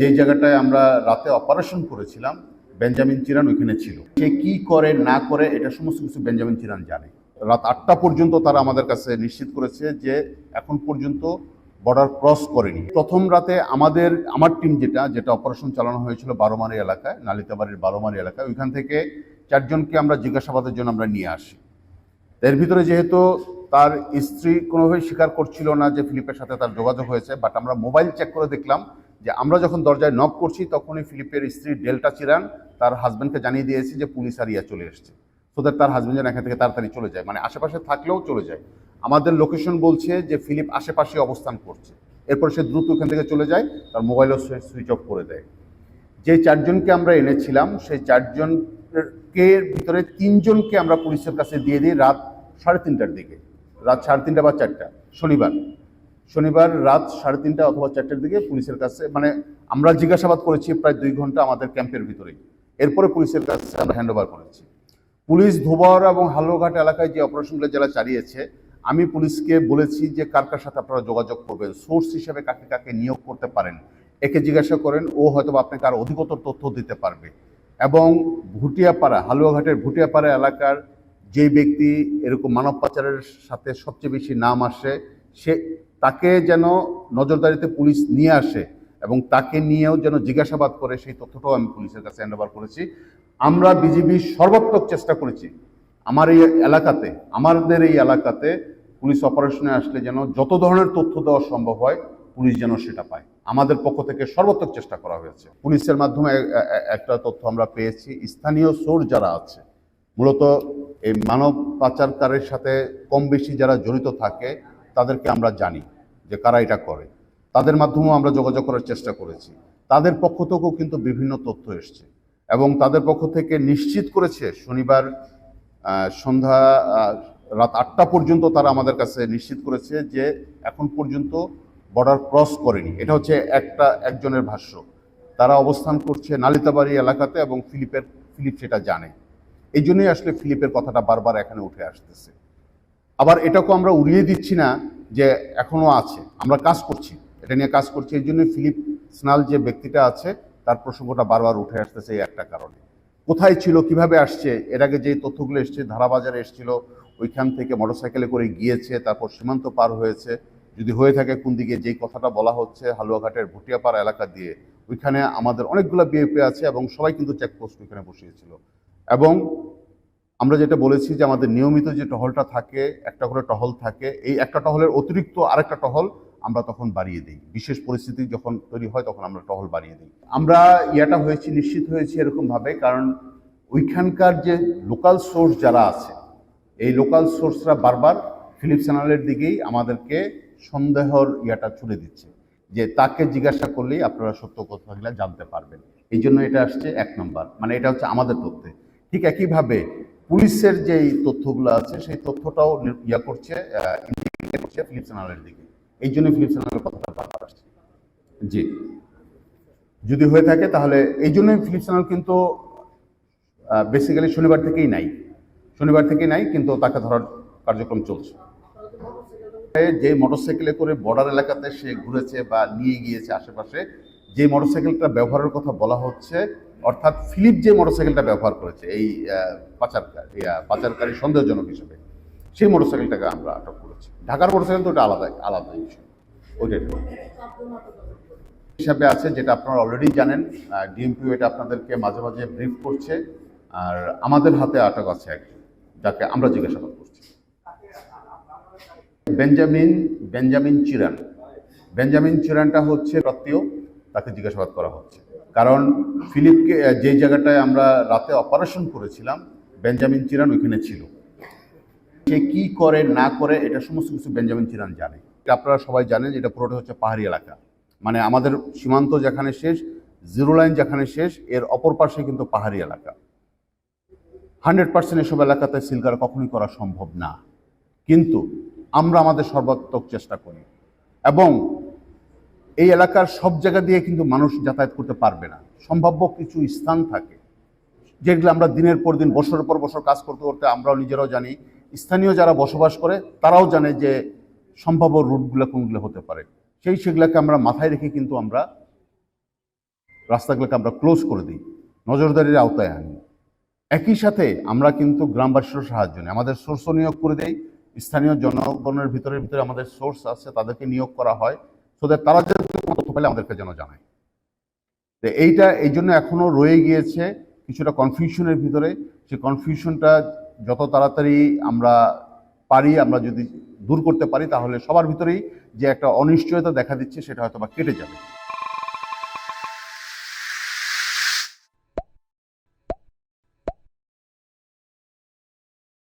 যে জায়গাটায় আমরা রাতে অপারেশন করেছিলাম, বেঞ্জামিন চিরান ওইখানে ছিল। সে কি করে না করে এটা সমস্ত কিছু বেঞ্জামিন চিরান জানে। রাত 8টা পর্যন্ত তারা আমাদের কাছে নিশ্চিত করেছে যে এখন পর্যন্ত বর্ডার ক্রস করেনি। প্রথম রাতে আমার টিম যেটা অপারেশন চালানো হয়েছিল বারোমারি এলাকায়, নালিতাবাড়ির বারোমারি এলাকায়, ওইখান থেকে 4জনকে আমরা জিজ্ঞাসাবাদের জন্য আমরা নিয়ে আসি। এর ভিতরে যেহেতু তার স্ত্রী কোনোভাবেই স্বীকার করছিল না যে ফিলিপের সাথে তার যোগাযোগ হয়েছে, বাট আমরা মোবাইল চেক করে দেখলাম যে আমরা যখন দরজায় নক করছি তখনই ফিলিপের স্ত্রী ডেল্টা চিরান তার হাজব্যান্ডকে জানিয়ে দিয়েছে যে পুলিশ আর ইয়া চলে এসছে, সো দ্যাট তার হাজব্যান্ড যেন এখান থেকে তাড়াতাড়ি চলে যায়, মানে আশেপাশে থাকলেও চলে যায়। আমাদের লোকেশন বলছে যে ফিলিপ আশেপাশে অবস্থান করছে। এরপর সে দ্রুত ওখান থেকে চলে যায়, তার মোবাইলও সুইচ অফ করে দেয়। যে 4জনকে আমরা এনেছিলাম সেই 4জনকে ভিতরে 3জনকে আমরা পুলিশের কাছে দিয়ে দিই রাত 3:30টার দিকে, রাত 3:30 বা 4টা, শনিবার রাত 3:30 অথবা 4টার দিকে পুলিশের কাছে, মানে আমরা জিজ্ঞাসাবাদ করেছি প্রায় 2 ঘন্টা আমাদের ক্যাম্পের ভিতরেই। এরপরে পুলিশের কাছে আমরা হ্যান্ড ওভার করেছি। পুলিশ ধোবাউড়া এবং হালুয়াঘাট এলাকায় যে অপারেশনগুলো যারা চালিয়েছে, আমি পুলিশকে বলেছি যে কার কার সাথে আপনারা যোগাযোগ করবেন, সোর্স হিসেবে কাকে কাকে নিয়োগ করতে পারেন, একে জিজ্ঞাসা করেন, ও হয়তো আপনাকে আরও অধিকতর তথ্য দিতে পারবে। এবং ভুটিয়াপাড়া, হালুয়াঘাটের ভুটিয়াপাড়া এলাকার যে ব্যক্তি এরকম মানব পাচারের সাথে সবচেয়ে বেশি নাম আসে, তাকে যেন নজরদারিতে পুলিশ নিয়ে আসে এবং তাকে নিয়েও যেন জিজ্ঞাসাবাদ করে, সেই তথ্যটাও আমি পুলিশের কাছে হ্যান্ড ওভার করেছি। আমরা বিজিবি সর্বাত্মক চেষ্টা করেছি আমাদের এই এলাকাতে পুলিশ অপারেশনে আসলে যেন যত ধরনের তথ্য দেওয়া সম্ভব হয় পুলিশ যেন সেটা পায়। আমাদের পক্ষ থেকে সর্বাত্মক চেষ্টা করা হয়েছে। পুলিশের মাধ্যমে একটা তথ্য আমরা পেয়েছি, স্থানীয় সোর্স যারা আছে, মূলত এই মানব পাচারকারের সাথে কম বেশি যারা জড়িত থাকে তাদেরকে আমরা জানি যে কারা এটা করে, তাদের মাধ্যমেও আমরা যোগাযোগ করার চেষ্টা করেছি। তাদের পক্ষ থেকেও কিন্তু বিভিন্ন তথ্য এসছে এবং তাদের পক্ষ থেকে নিশ্চিত করেছে শনিবার সন্ধ্যা রাত 8টা পর্যন্ত তারা আমাদের কাছে নিশ্চিত করেছে যে এখন পর্যন্ত বর্ডার ক্রস করেনি। এটা হচ্ছে একজনের ভাষ্য। তারা অবস্থান করছে নালিতাবাড়ি এলাকাতে এবং ফিলিপ সেটা জানে। এই জন্যই আসলে ফিলিপের কথাটা বারবার এখানে উঠে আসতেছে। আবার এটাকেও আমরা উড়িয়ে দিচ্ছি না যে এখনো আছে, আমরা কাজ করছি, এটা নিয়ে কাজ করছি। এই জন্য ফিলিপ স্নাল যে ব্যক্তিটা আছে তার প্রসঙ্গটা বারবার উঠে আসতেছে এই একটা কারণে। কোথায় ছিল, কিভাবে আসছে, এর আগে যে তথ্যগুলো এসছে, ধারাবাজারে এসছিল, ওইখান থেকে মোটরসাইকেলে করে গিয়েছে, তারপর সীমান্ত পার হয়েছে, যদি হয়ে থাকে কোন দিকে, যেই কথাটা বলা হচ্ছে হালুয়াঘাটের ভুটিয়াপাড়া এলাকা দিয়ে, ওইখানে আমাদের অনেকগুলো বিএপি আছে এবং সবাই কিন্তু চেকপোস্ট ওইখানে বসিয়েছিল। এবং আমরা যেটা বলেছি যে আমাদের নিয়মিত যে টহলটা থাকে, একটা করে টহল থাকে, এই একটা টহলের অতিরিক্ত আরেকটা টহল আমরা তখন বাড়িয়ে দিই। বিশেষ পরিস্থিতি যখন তৈরি হয় তখন আমরা টহল বাড়িয়ে দিই। আমরা নিশ্চিত হয়েছি এরকমভাবে, কারণ ওইখানকার যে লোকাল সোর্স যারা আছে, এই লোকাল সোর্সরা বারবার ফিলিপ স্যানালের দিকেই আমাদেরকে সন্দেহর ছুড়ে দিচ্ছে যে তাকে জিজ্ঞাসা করলেই আপনারা সত্য কথাগুলো জানতে পারবেন। এই জন্য এটা আসছে 1 নম্বর, মানে এটা হচ্ছে আমাদের তথ্যে। ঠিক একইভাবে পুলিশের যেই তথ্যগুলো আছে সেই তথ্যটাও করছে ফিলিপ স্যানালের দিকে। এই জন্য ফিলিপ স্যানালের কথাটা বারবার আসছে। জি, যদি হয়ে থাকে তাহলে এই জন্যই ফিলিপ স্যানাল কিন্তু বেসিক্যালি শনিবার থেকেই নাই, কিন্তু তাকে ধরার কার্যক্রম চলছে। যে মোটরসাইকেলে করে বর্ডার এলাকাতে সে ঘুরেছে বা নিয়ে গিয়েছে আশেপাশে, যে মোটরসাইকেলটা ব্যবহারের কথা বলা হচ্ছে, অর্থাৎ ফিলিপ যে মোটরসাইকেলটা ব্যবহার করেছে এই পাচারকারী সন্দেহজনক হিসেবে, সেই মোটরসাইকেলটাকে আমরা আটক করেছি। ঢাকার মোটরসাইকেল তো ওটা আলাদা বিষয়, ওইটাই হিসাবে আছে, যেটা আপনারা অলরেডি জানেন। ডিএমপিও এটা আপনাদেরকে মাঝে মাঝে ব্রিফ করছে। আর আমাদের হাতে আটক আছে একজন, যাকে আমরা জিজ্ঞাসাবাদ করছি, বেঞ্জামিন চিরানটা হচ্ছে আত্মীয়, তাকে জিজ্ঞাসাবাদ করা হচ্ছে। কারণ ফিলিপকে যে জায়গাটায় আমরা রাতে অপারেশন করেছিলাম, বেঞ্জামিন চিরান ওইখানে ছিল। সে কি করে না করে এটা সমস্ত কিছু বেঞ্জামিন চিরান জানে। আপনারা সবাই জানেন এটা পুরোটা হচ্ছে পাহাড়ি এলাকা, মানে আমাদের সীমান্ত যেখানে শেষ, জিরো লাইন যেখানে শেষ, এর অপর পাশে কিন্তু পাহাড়ি এলাকা। 100% এসব এলাকাতে সিলগার কখনোই করা সম্ভব না, কিন্তু আমরা আমাদের সর্বাত্মক চেষ্টা করি। এবং এই এলাকার সব জায়গা দিয়ে কিন্তু মানুষ যাতায়াত করতে পারবে না। সম্ভাব্য কিছু স্থান থাকে যেগুলো আমরা দিনের পর দিন, বছরের পর বছর কাজ করতে করতে আমরাও নিজেরাও জানি, স্থানীয় যারা বসবাস করে তারাও জানে যে সম্ভাব্য রুটগুলো কোনগুলো হতে পারে। সেগুলোকে আমরা মাথায় রেখে কিন্তু আমরা রাস্তাগুলোকে আমরা ক্লোজ করে দিই, নজরদারির আওতায় আনি। একই সাথে আমরা কিন্তু গ্রামবাসীরও সাহায্য নিই, আমাদের সোর্সও নিয়োগ করে দেই। স্থানীয় জনগণের ভিতরে আমাদের সোর্স আছে, তাদেরকে নিয়োগ করা হয়, সো দ্যাট তারা যেন তথ্য পেলে আমাদেরকে যেন জানায়। তো এইটা এই জন্য এখনো রয়ে গিয়েছে কিছুটা কনফিউশনের ভিতরে। সেই কনফিউশনটা যত তাড়াতাড়ি আমরা যদি দূর করতে পারি, তাহলে সবার ভিতরেই যে একটা অনিশ্চয়তা দেখা দিচ্ছে সেটা হয়তো বা কেটে যাবে।